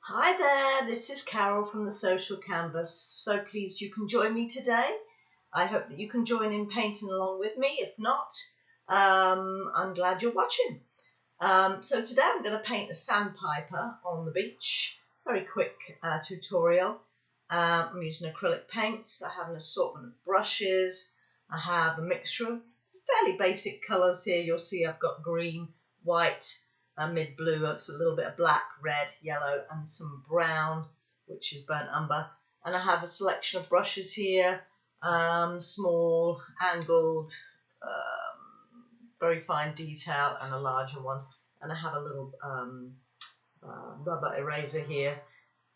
Hi there, this is Carol from the Social Canvas. So pleased you can join me today. I hope that you can join in painting along with me. If not, I'm glad you're watching. So today I'm going to paint a sandpiper on the beach. Very quick tutorial. I'm using acrylic paints. I have an assortment of brushes. I have a mixture of fairly basic colours here. You'll see I've got green, white, mid blue, it's a little bit of black, red, yellow, and some brown, which is burnt umber. And I have a selection of brushes here, small, angled, very fine detail, and a larger one. And I have a little rubber eraser here,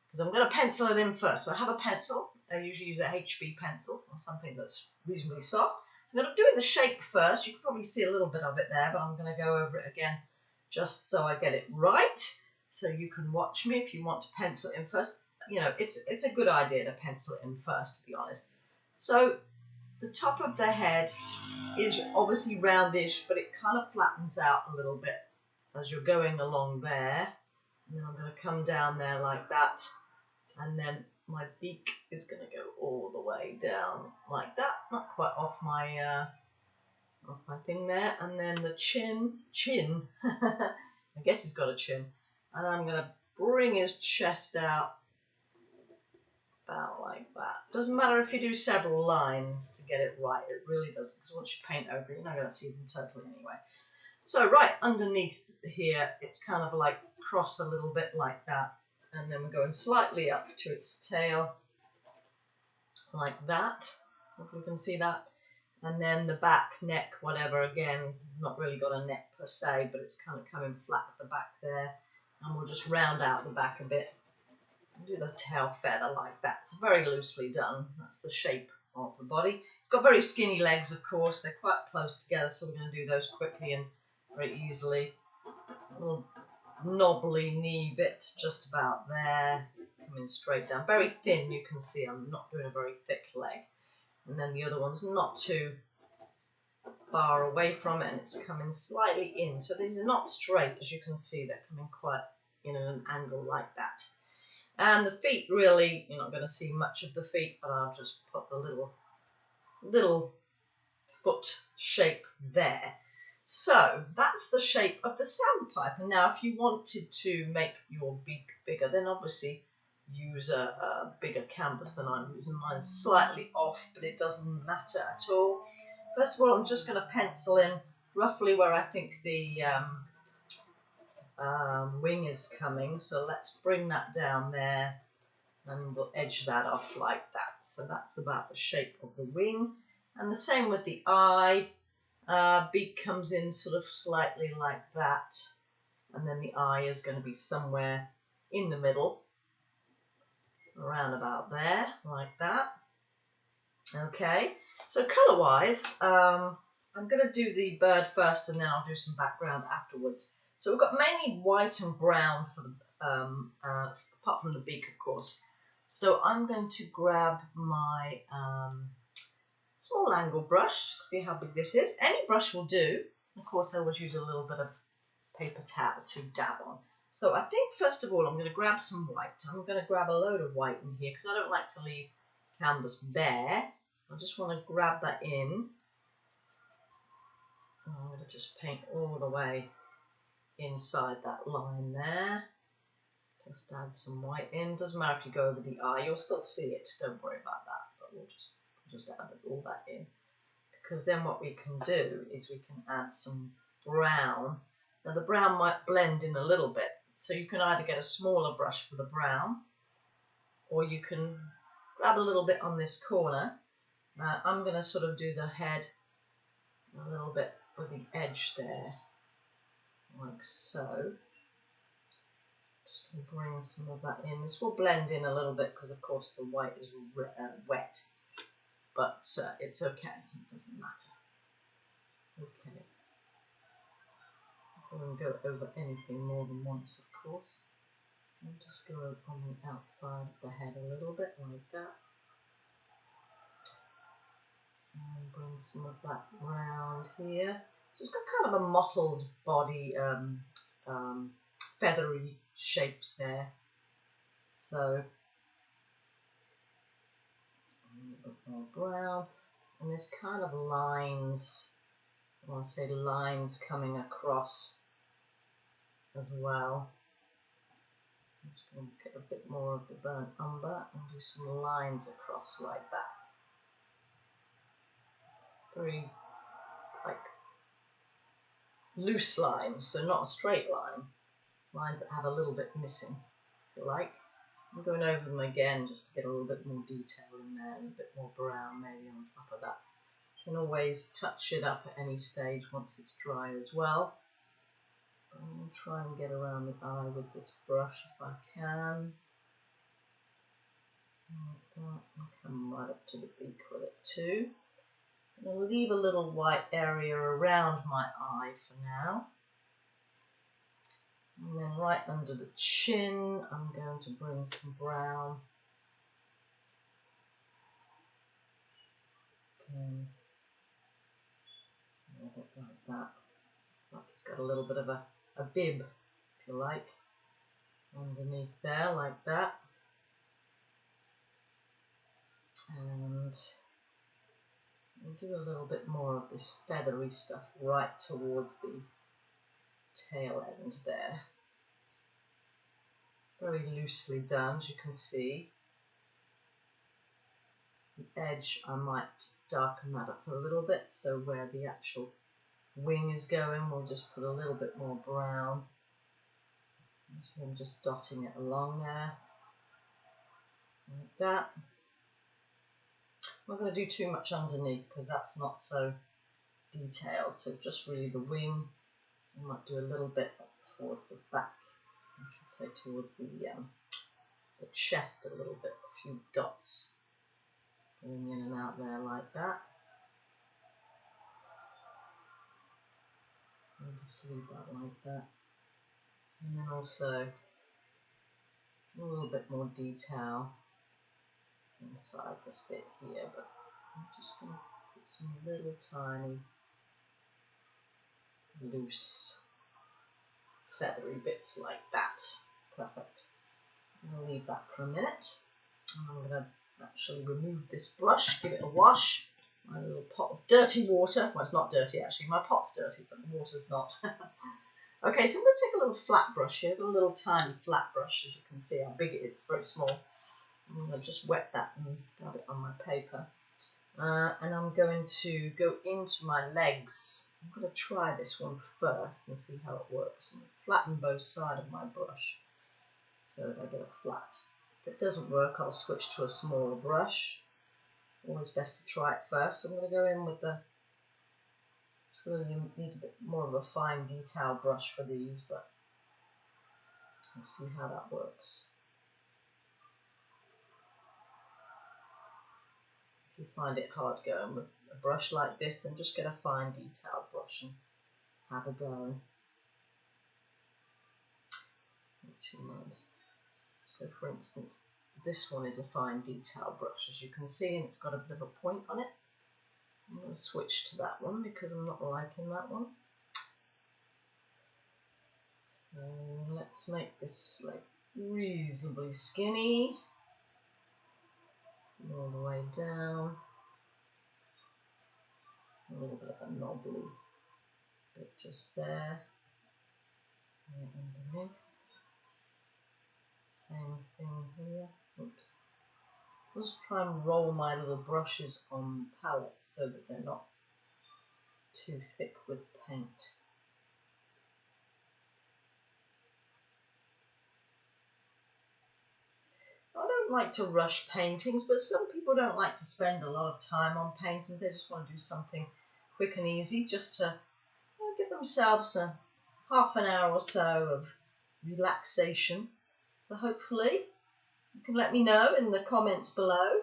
because I'm going to pencil it in first. So I have a pencil. I usually use a HB pencil or something that's reasonably soft. So I'm going to do the shape first. You can probably see a little bit of it there, but I'm going to go over it again just so I get it right, so you can watch me if you want to pencil it in first. You know, it's a good idea to pencil it in first, to be honest. So the top of the head is obviously roundish, but it kind of flattens out a little bit as you're going along there. And then I'm going to come down there like that, and then my beak is going to go all the way down like that, not quite off my thing there, and then the chin, I guess he's got a chin, and I'm going to bring his chest out about like that. Doesn't matter if you do several lines to get it right, it really doesn't, because once you paint over it, you're not going to see them totally anyway. So right underneath here, it's kind of like cross a little bit like that, and then we're going slightly up to its tail, like that, if you can see that. And then the back, neck, whatever, again, not really got a neck per se, but it's kind of coming flat at the back there. And we'll just round out the back a bit and do the tail feather like that. It's very loosely done. That's the shape of the body. It's got very skinny legs, of course. They're quite close together, so we're going to do those quickly and very easily. A little knobbly knee bit just about there, coming straight down. Very thin, you can see. I'm not doing a very thick leg. And then the other one's not too far away from it, and it's coming slightly in. So these are not straight, as you can see. They're coming quite in an angle like that. And the feet, really, you're not going to see much of the feet, but I'll just put the little foot shape there. So that's the shape of the sandpiper. Now, if you wanted to make your beak bigger, then obviously use a bigger canvas than I'm using. Mine's slightly off, but it doesn't matter at all. First of all, I'm just going to pencil in roughly where I think the wing is coming. So let's bring that down there, and we'll edge that off like that. So that's about the shape of the wing. And the same with the eye. Beak comes in sort of slightly like that, and then the eye is going to be somewhere in the middle, around about there, like that. Okay, so colour wise, I'm going to do the bird first, and then I'll do some background afterwards. So we've got mainly white and brown for the apart from the beak, of course. So I'm going to grab my small angle brush. See how big this is. Any brush will do. Of course, I always use a little bit of paper towel to dab on. So I think first of all I'm going to grab some white. I'm going to grab a load of white in here because I don't like to leave canvas bare. I just want to grab that in. I'm going to just paint all the way inside that line there. Just add some white in. Doesn't matter if you go over the eye, you'll still see it. Don't worry about that. But we'll just add all that in. Because then what we can do is we can add some brown. Now the brown might blend in a little bit. So you can either get a smaller brush for the brown, or you can grab a little bit on this corner. I'm going to sort of do the head a little bit with the edge there, like so. Just going to bring some of that in. This will blend in a little bit because of course the white is wet, but it's okay, it doesn't matter. Okay. I won't go over anything more than once, of course. I'll just go on the outside of the head a little bit like that. And bring some of that round here. So it's got kind of a mottled body, feathery shapes there. So a little bit more brown, and there's kind of lines, I want to say lines coming across as well. I'm just going to get a bit more of the burnt umber and do some lines across like that. Very like loose lines, so not a straight line. Lines that have a little bit missing, if you like. I'm going over them again just to get a little bit more detail in there and a bit more brown maybe on top of that. You can always touch it up at any stage once it's dry as well. I'm going to try and get around the eye with this brush if I can. Like that, and come right up to the beak with it too. I'm going to leave a little white area around my eye for now. And then right under the chin, I'm going to bring some brown. Okay. Like that. Like it's got a little bit of a bib, if you like, underneath there, like that. And we'll do a little bit more of this feathery stuff right towards the tail end there. Very loosely done, as you can see. The edge, I might darken that up a little bit, so where the actual wing is going, we'll just put a little bit more brown. So I'm just dotting it along there, like that. I'm not going to do too much underneath because that's not so detailed, so just really the wing. I might do a little bit towards the back, I should say towards the chest a little bit, a few dots going in and out there like that. I'll just leave that like that. And then also a little bit more detail inside this bit here, but I'm just going to put some little tiny loose feathery bits like that. Perfect. I'm going to leave that for a minute. And I'm going to actually remove this brush, give it a wash. My little pot of dirty water. Well, it's not dirty actually. My pot's dirty, but the water's not. Okay, so I'm going to take a little flat brush here, a little tiny flat brush, as you can see how big it is. It's very small. I'm going to just wet that and dab it on my paper. And I'm going to go into my legs. I'm going to try this one first and see how it works. I'm going to flatten both sides of my brush so that I get a flat. If it doesn't work, I'll switch to a smaller brush. Always best to try it first. So I'm going to go in with the, it's really need a bit more of a fine detail brush for these, but we'll see how that works. If you find it hard going with a brush like this, then just get a fine detail brush and have a go. So for instance, this one is a fine detail brush, as you can see, and it's got a bit of a point on it. I'm going to switch to that one because I'm not liking that one. So let's make this like reasonably skinny. All the way down. A little bit of a knobbly bit just there. And underneath. Same thing here. Oops. I'll just try and roll my little brushes on the palette so that they're not too thick with paint. I don't like to rush paintings, but some people don't like to spend a lot of time on paintings. They just want to do something quick and easy, just to give themselves a half an hour or so of relaxation. So hopefully you can let me know in the comments below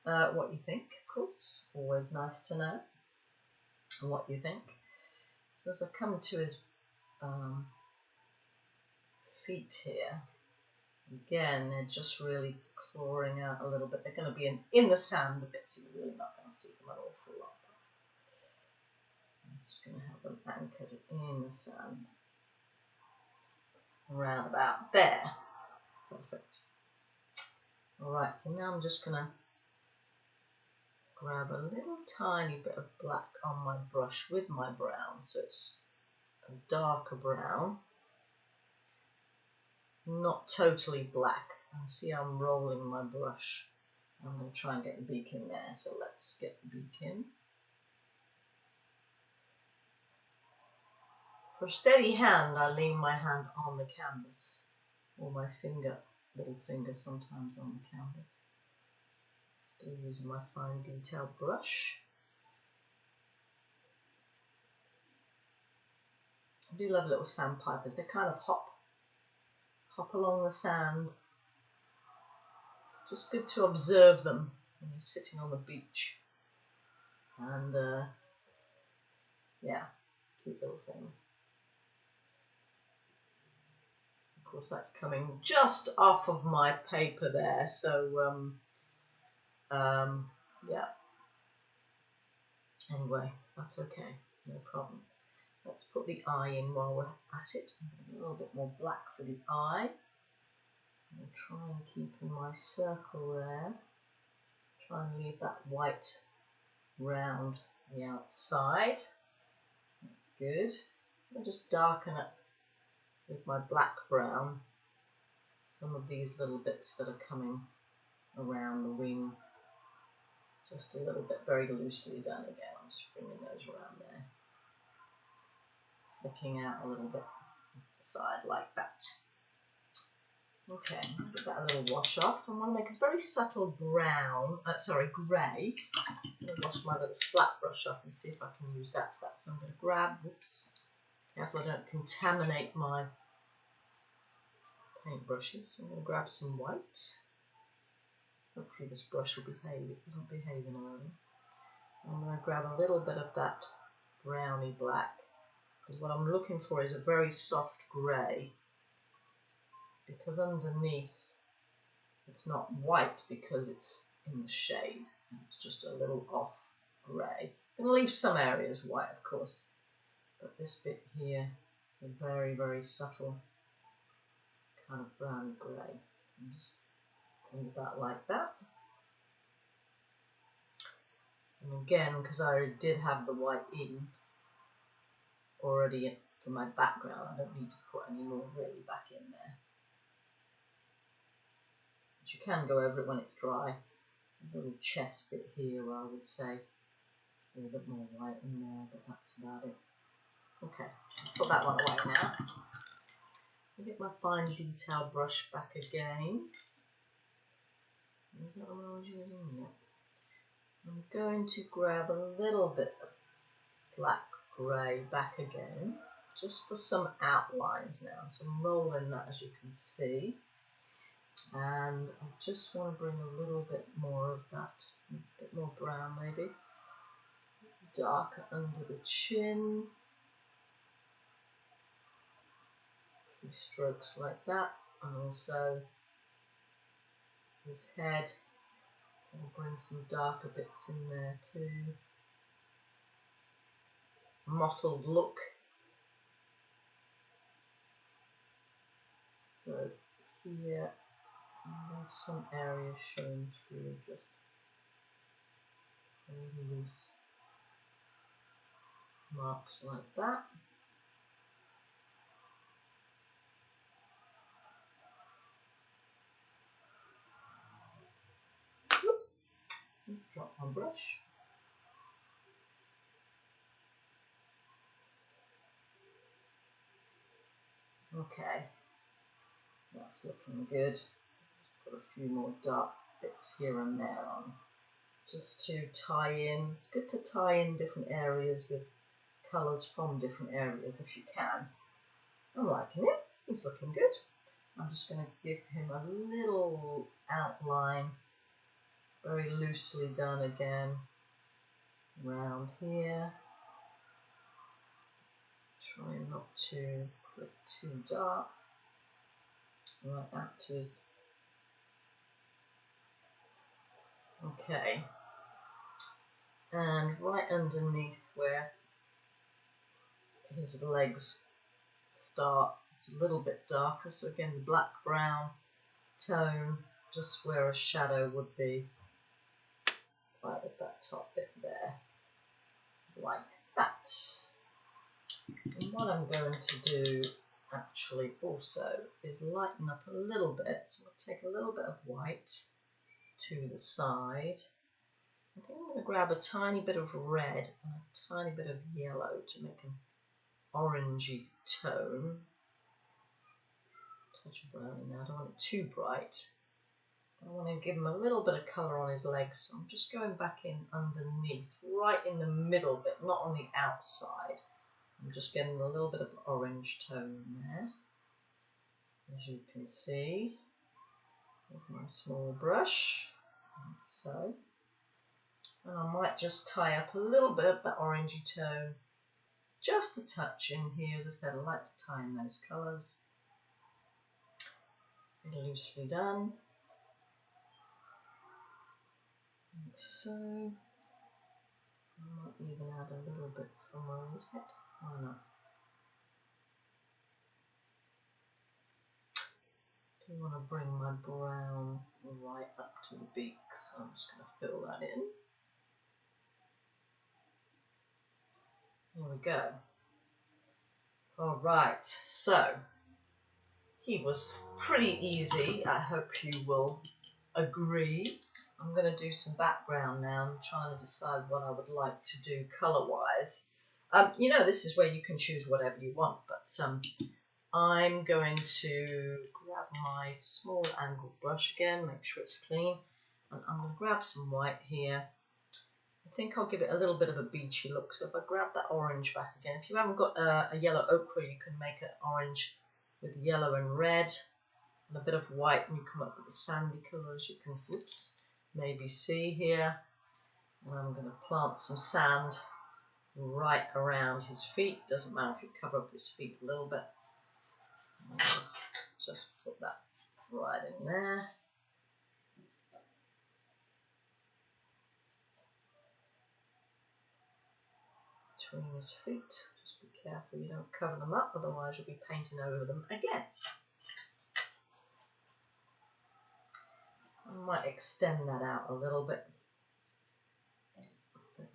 what you think. Of course, always nice to know what you think. So as I come to his feet here, again, they're just really clawing out a little bit. They're going to be in the sand a bit, so you're really not going to see them an awful lot. I'm just going to have them anchored in the sand. Around about there. Perfect. Alright, so now I'm just going to grab a little tiny bit of black on my brush with my brown, so it's a darker brown, not totally black. And see how I'm rolling my brush. I'm going to try and get the beak in there, so let's get the beak in. For a steady hand, I lean my hand on the canvas, or my little finger sometimes on the canvas. Still using my fine detailed brush. I do love little sandpipers. They kind of hop along the sand. It's just good to observe them when you're sitting on the beach. And yeah, cute little things. Of course, that's coming just off of my paper there, so yeah. Anyway, that's okay, no problem. Let's put the eye in while we're at it. A little bit more black for the eye. I'll try and keep in my circle there. Try and leave that white round the outside. That's good. I'll just darken it with my black brown. Some of these little bits that are coming around the wing. Just a little bit, very loosely done again. I'm just bringing those around there. Flicking out a little bit off the side like that. Okay, I'll give that a little wash off. I want to make a very subtle grey. I'm going to wash my little flat brush off and see if I can use that for that. So I'm going to grab, whoops, careful I don't contaminate my paint brushes. So I'm going to grab some white. Hopefully this brush will behave. It wasn't behaving earlier. I'm going to grab a little bit of that browny black. Because what I'm looking for is a very soft grey. Because underneath it's not white because it's in the shade. It's just a little off grey. I'm going to leave some areas white, of course. But this bit here is a very, very subtle kind of brown grey. So I'm just leave that like that. And again, because I did have the white in already for my background, I don't need to put any more really back in there. But you can go over it when it's dry. There's a little chest bit here where I would say a little bit more white in there, but that's about it. Okay, I'll put that one away now. I'll get my fine detail brush back again. Is that what I was using? No. I'm going to grab a little bit of black grey back again, just for some outlines now. So I'm rolling that, as you can see. And I just want to bring a little bit more of that, a bit more brown maybe. Darker under the chin. A few strokes like that. And also his head. I'll bring some darker bits in there too. Mottled look. So here I have some areas showing through, just very loose marks like that. Oops, drop my brush. Okay, that's looking good. Just put a few more dark bits here and there on, just to tie in. It's good to tie in different areas with colours from different areas if you can. I'm liking it. He's looking good. I'm just going to give him a little outline, very loosely done again, around here. Trying not to put it too dark. Right out to his. Okay. And right underneath where his legs start, it's a little bit darker. So again, the black brown tone just where a shadow would be, right at that top bit there, like that. And what I'm going to do actually also is lighten up a little bit. So I'll take a little bit of white to the side. I think I'm going to grab a tiny bit of red and a tiny bit of yellow to make an orangey tone. Touch of brown now, I don't want it too bright. I want to give him a little bit of colour on his legs, so I'm just going back in underneath, right in the middle bit, not on the outside. I'm just getting a little bit of orange tone there, as you can see, with my small brush, like so. And I might just tie up a little bit of that orangey tone, just a touch in here. As I said, I like to tie in those colours. Loosely done. Like so. I might even add a little bit somewhere on his head. Why not? Do want to bring my brown right up to the beak, so I'm just going to fill that in. There we go. Alright, so he was pretty easy. I hope you will agree. I'm going to do some background now. I'm trying to decide what I would like to do colour-wise. You know, this is where you can choose whatever you want, but I'm going to grab my small angled brush again, make sure it's clean, and I'm going to grab some white here. I think I'll give it a little bit of a beachy look, so if I grab that orange back again, if you haven't got a yellow ochre, you can make it orange with yellow and red, and a bit of white, and you come up with the sandy colours you can, maybe see here. And I'm going to plant some sand right around his feet. Doesn't matter if you cover up his feet a little bit. Just put that right in there. Between his feet. Just be careful you don't cover them up, otherwise you'll be painting over them again. I might extend that out a little bit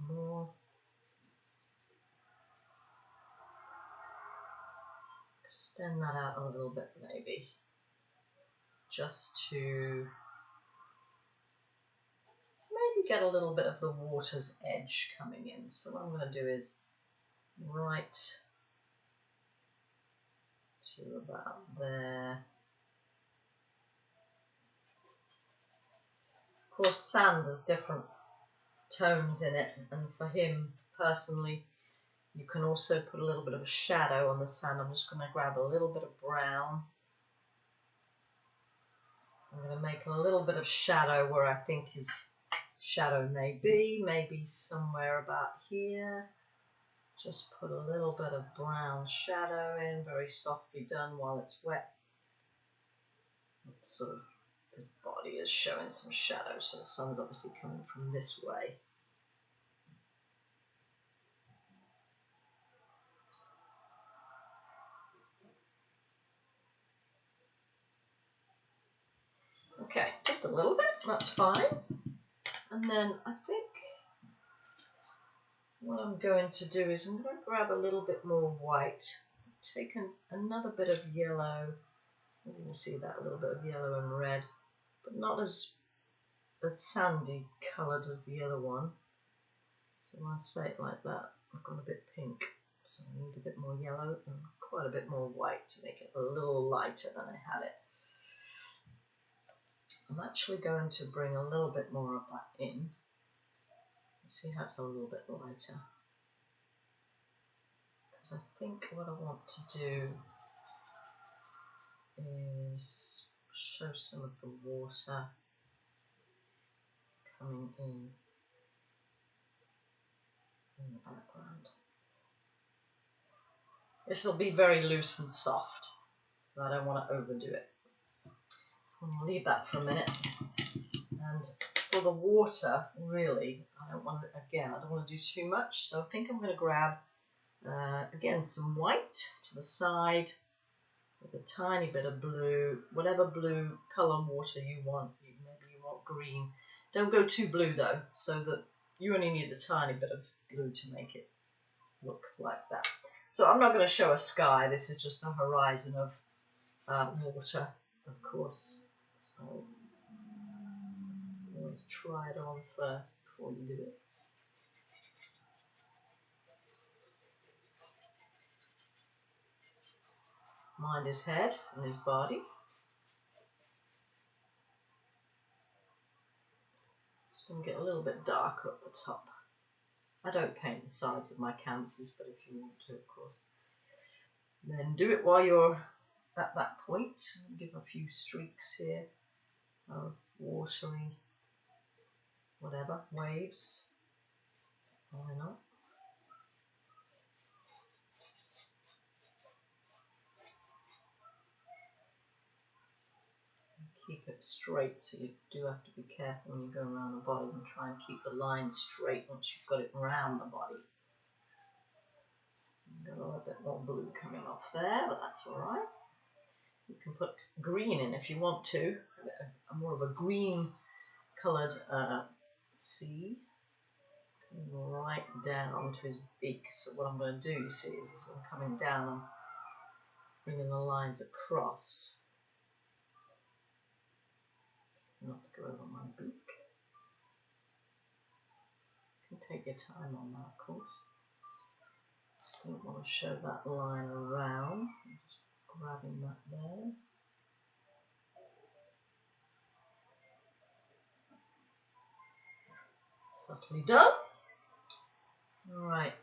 more. Extend that out a little bit maybe, just to maybe get a little bit of the water's edge coming in. So what I'm going to do is right to about there. Of course, sand has different tones in it, and for him personally, you can also put a little bit of a shadow on the sand. I'm just going to grab a little bit of brown. I'm going to make a little bit of shadow where I think his shadow may be, maybe somewhere about here. Just put a little bit of brown shadow in, very softly done while it's wet. It's sort of, his body is showing some shadow, so the sun's obviously coming from this way. Okay, just a little bit, that's fine. And then I think what I'm going to do is I'm going to grab a little bit more white, take another bit of yellow. You can see that, a little bit of yellow and red, but not as sandy coloured as the other one. So when I say it like that, I've got a bit pink, so I need a bit more yellow and quite a bit more white to make it a little lighter than I had it. I'm actually going to bring a little bit more of that in. See how it's a little bit lighter. Because I think what I want to do is show some of the water coming in the background. This will be very loose and soft, but I don't want to overdo it. So I'm going to leave that for a minute. And for the water, really, I don't want to do too much. So I think I'm going to grab, again, some white to the side with a tiny bit of blue, whatever blue colour water you want. You green. Don't go too blue though, so that you only need a tiny bit of blue to make it look like that. So I'm not going to show a sky. This is just a horizon of water, of course. So always try it on first before you do it. Mind his head and his body. It's going to get a little bit darker at the top. I don't paint the sides of my canvases, but if you want to, of course. Then do it while you're at that point. Give a few streaks here of watery, whatever, waves. Why not? Keep it straight, so you do have to be careful when you go around the body and try and keep the line straight once you've got it around the body. Got a little bit more blue coming off there, but that's alright. You can put green in if you want to, more of a green coloured sea, right down to his beak. So what I'm going to do, you see, is as I'm coming down, I'm bringing the lines across. Not to go over my beak. You can take your time on that, of course. Don't want to show that line around, so I'm just grabbing that there. Subtly done. Right.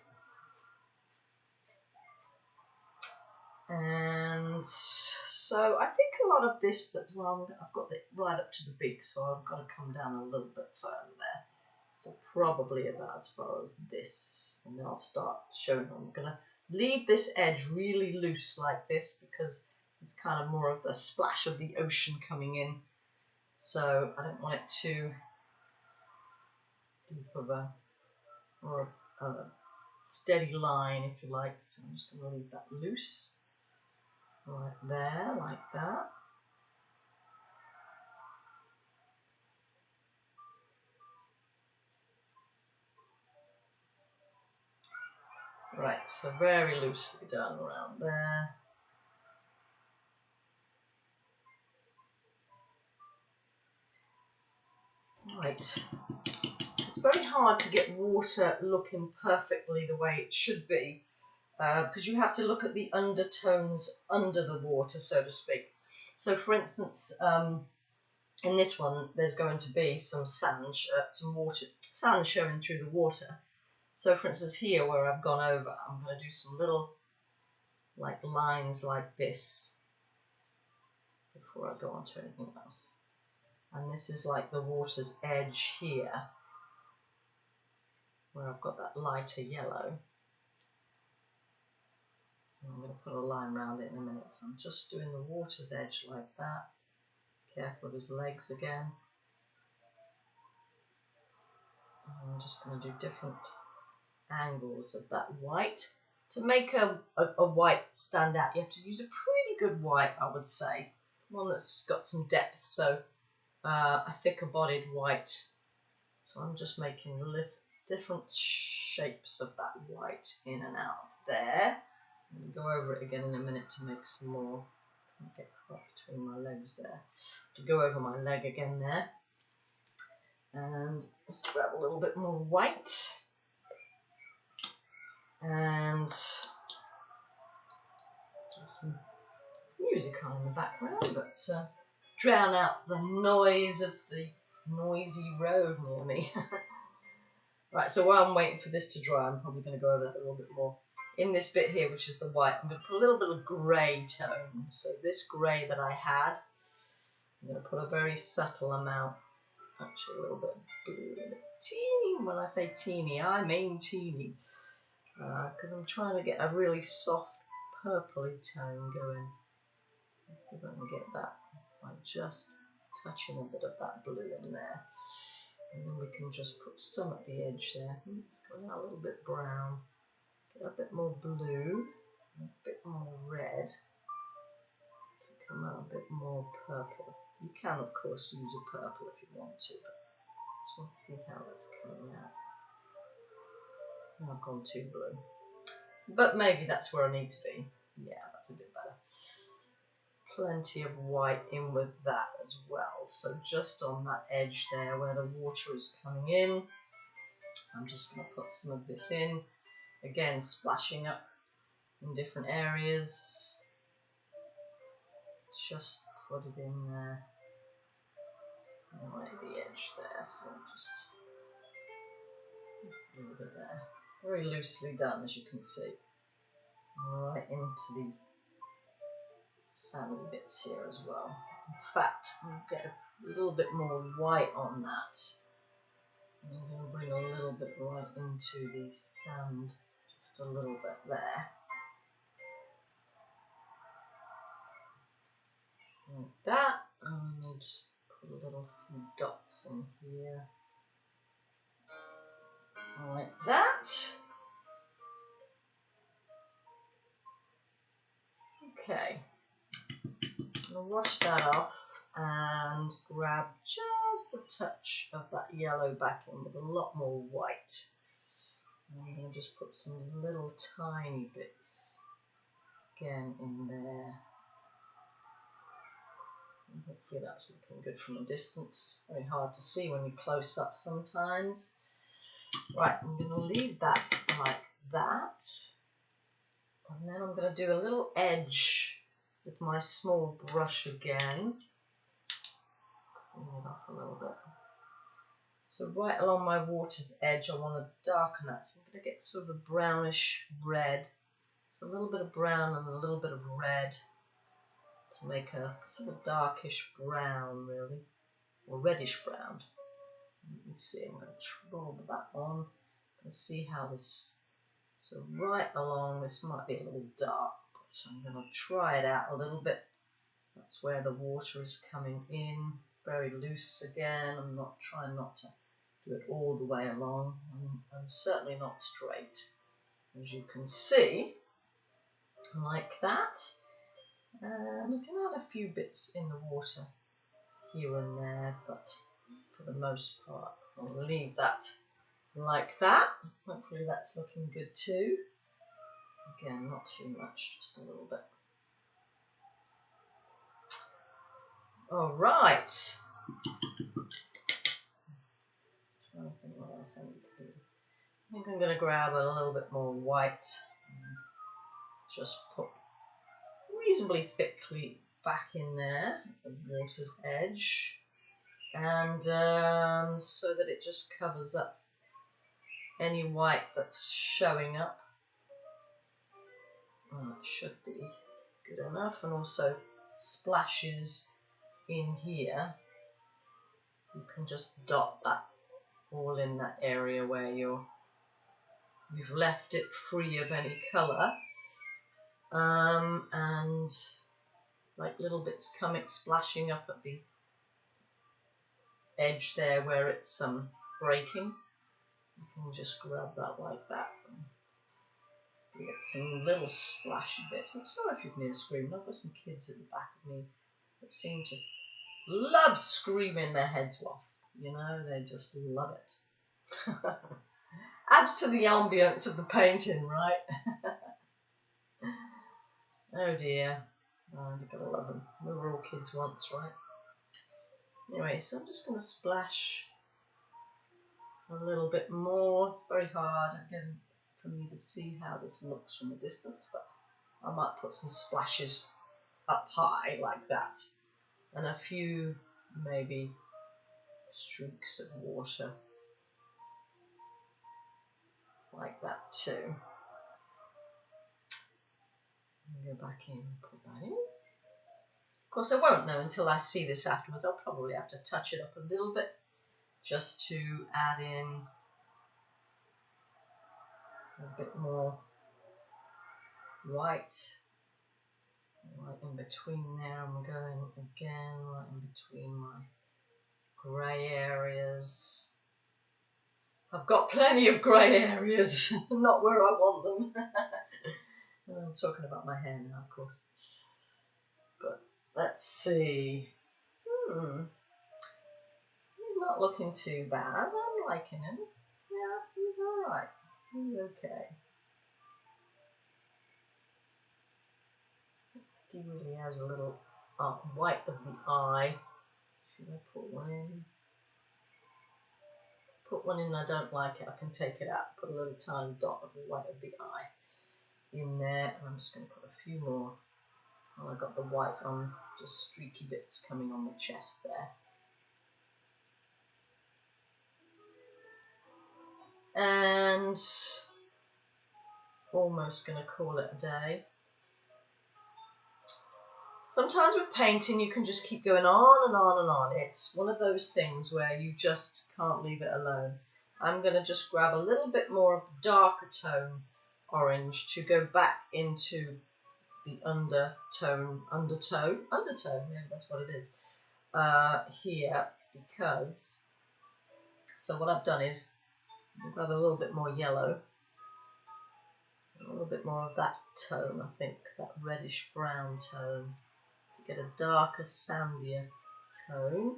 And so I think a lot of this, that's well, I've got it right up to the beak, so I've got to come down a little bit further there. So probably about as far as this, and then I'll start showing. I'm going to leave this edge really loose like this because it's kind of more of the splash of the ocean coming in. So I don't want it too deep of a, or a steady line, if you like. So I'm just going to leave that loose. Right there, like that. Right, so very loosely done around there. Right, it's very hard to get water looking perfectly the way it should be, because you have to look at the undertones under the water, so to speak. So for instance, in this one, there's going to be some sand, some water, sand showing through the water. So for instance, here where I've gone over, I'm going to do some little like lines like this before I go on to anything else. And this is like the water's edge here, where I've got that lighter yellow. I'm going to put a line around it in a minute, so I'm just doing the water's edge like that. Careful of his legs again. I'm just going to do different angles of that white. To make a white stand out, you have to use a pretty good white, I would say. One that's got some depth, so a thicker bodied white. So I'm just making different shapes of that white in and out of there. I'm going to go over it again in a minute to make some more. Get caught between my legs there. To go over my leg again there. And just grab a little bit more white. And do some music on in the background, but drown out the noise of the noisy road near me. Right, so while I'm waiting for this to dry, I'm probably going to go over that a little bit more. In this bit here, which is the white, I'm going to put a little bit of grey tone. So this grey that I had, I'm going to put a very subtle amount, actually a little bit of blue in it. Teeny, when I say teeny, I mean teeny. Because I'm trying to get a really soft purpley tone going. Let's see if I can get that by just touching a bit of that blue in there. And then we can just put some at the edge there. It's going out a little bit brown. Get a bit more blue, a bit more red to come out a bit more purple. You can, of course, use a purple if you want to, but just want to see how that's coming out. I've gone too blue. But maybe that's where I need to be. Yeah, that's a bit better. Plenty of white in with that as well. So just on that edge there where the water is coming in, I'm just going to put some of this in. Again, splashing up in different areas. Just put it in there. Right at the edge there, so just a little bit there. Very loosely done, as you can see. Right into the sandy bits here as well. In fact, I'll get a little bit more white on that. I'm going to bring a little bit right into the sand, just a little bit there. Like that, and then just put a little few dots in here. Like that. Okay, I'll wash that off and grab just a touch of that yellow back in with a lot more white. I'm going to just put some little tiny bits again in there. And hopefully that's looking good from a distance. Very hard to see when you're close up sometimes. Right, I'm going to leave that like that. And then I'm going to do a little edge with my small brush again. Bring it off a little bit. So right along my water's edge, I want to darken that. So I'm going to get sort of a brownish red. So a little bit of brown and a little bit of red to make a sort of darkish brown, really, or reddish brown. Let's see, I'm going to roll that on and see how this. So right along, this might be a little dark, but I'm going to try it out a little bit. That's where the water is coming in, very loose again. I'm not trying not to do it all the way along, and certainly not straight, as you can see, like that. And I can add a few bits in the water here and there, but for the most part, I'll leave that like that. Hopefully that's looking good too. Again, not too much, just a little bit. Alright. Trying to think what else I need to do. I think I'm going to grab a little bit more white and just put reasonably thickly back in there at the water's edge, and so that it just covers up any white that's showing up. Well, that should be good enough, and also splashes in here. You can just dot that all in that area where you've left it free of any colour, and like little bits coming splashing up at the edge there where it's breaking. You can just grab that like that. You get some little splashy bits. I'm sorry if you can hear screaming. I've got some kids at the back of me that seem to love screaming their heads off. You know, they just love it. Adds to the ambience of the painting, right? Oh dear. Oh, you've got to love them. We were all kids once, right? Anyway, so I'm just going to splash a little bit more. It's very hard again for me to see how this looks from a distance, but I might put some splashes up high like that, and a few maybe streaks of water like that too. Go back in and put that in. Of course, I won't know until I see this afterwards. I'll probably have to touch it up a little bit just to add in a bit more white right in between there. I'm going again right in between my grey areas. I've got plenty of grey areas, not where I want them. I'm talking about my hair now, of course. But let's see. He's not looking too bad. I'm liking him. Yeah, he's alright. He's okay. He really has a little white of the eye. Should I put one in? Put one in, I don't like it. I can take it out. Put a little tiny dot of the white of the eye in there. And I'm just going to put a few more. Oh, I got the white on, just streaky bits coming on the chest there. And almost going to call it a day. Sometimes with painting you can just keep going on and on and on. It's one of those things where you just can't leave it alone. I'm going to just grab a little bit more of the darker tone orange to go back into the undertone, yeah, that's what it is, here, because, so what I've done is I'll grab a little bit more yellow, a little bit more of that tone, I think, that reddish brown tone, to get a darker, sandier tone.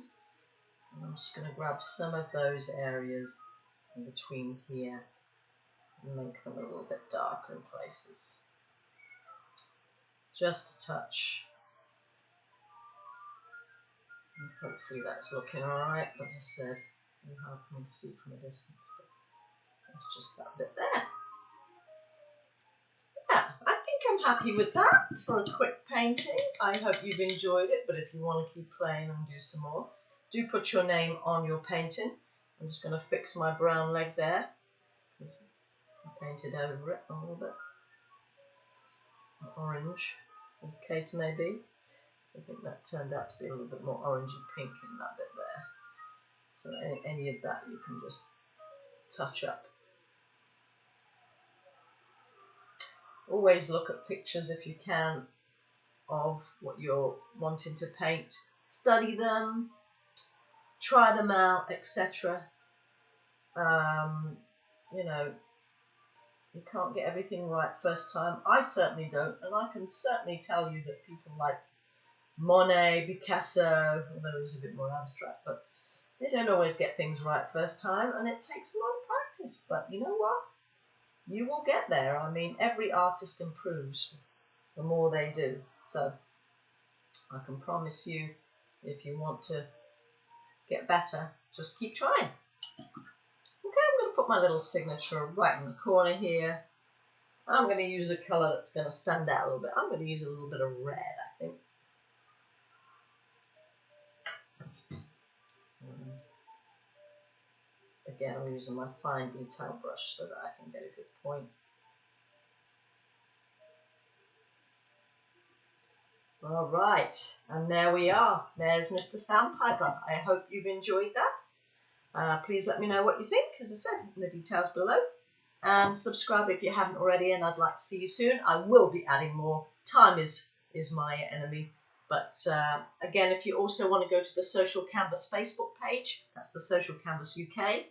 And I'm just going to grab some of those areas in between here and make them a little bit darker in places. Just a touch. And hopefully that's looking alright, but as I said, it's hard for me to see from a distance, but that's just that bit there. Yeah, I think I'm happy with that for a quick painting. I hope you've enjoyed it, but if you want to keep playing and do some more, do put your name on your painting. I'm just going to fix my brown leg there, because I painted over it a little bit. Orange, as the case may be. So I think that turned out to be a little bit more orangey pink in that bit there. So any of that you can just touch up. Always look at pictures if you can of what you're wanting to paint. Study them, try them out, etc. You know, you can't get everything right first time. I certainly don't, and I can certainly tell you that people like Monet, Picasso, although it's a bit more abstract, but they don't always get things right first time, and it takes a lot of practice. But you know what? You will get there. I mean, every artist improves the more they do. So I can promise you, if you want to get better, just keep trying. Okay, I'm going to put my little signature right in the corner here. I'm going to use a colour that's going to stand out a little bit. I'm going to use a little bit of red, I think. And again, I'm using my fine detail brush so that I can get a good point. All right, and there we are. There's Mr. Sandpiper. I hope you've enjoyed that. Please let me know what you think, as I said, in the details below. And subscribe if you haven't already, and I'd like to see you soon. I will be adding more. Time is my enemy. But again, if you also want to go to the Social Canvas Facebook page, that's the Social Canvas UK.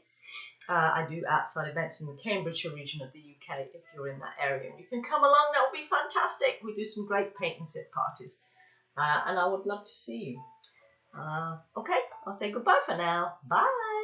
I do outside events in the Cambridgeshire region of the UK if you're in that area. And you can come along, that would be fantastic. We do some great paint and sip parties. And I would love to see you. Okay, I'll say goodbye for now. Bye.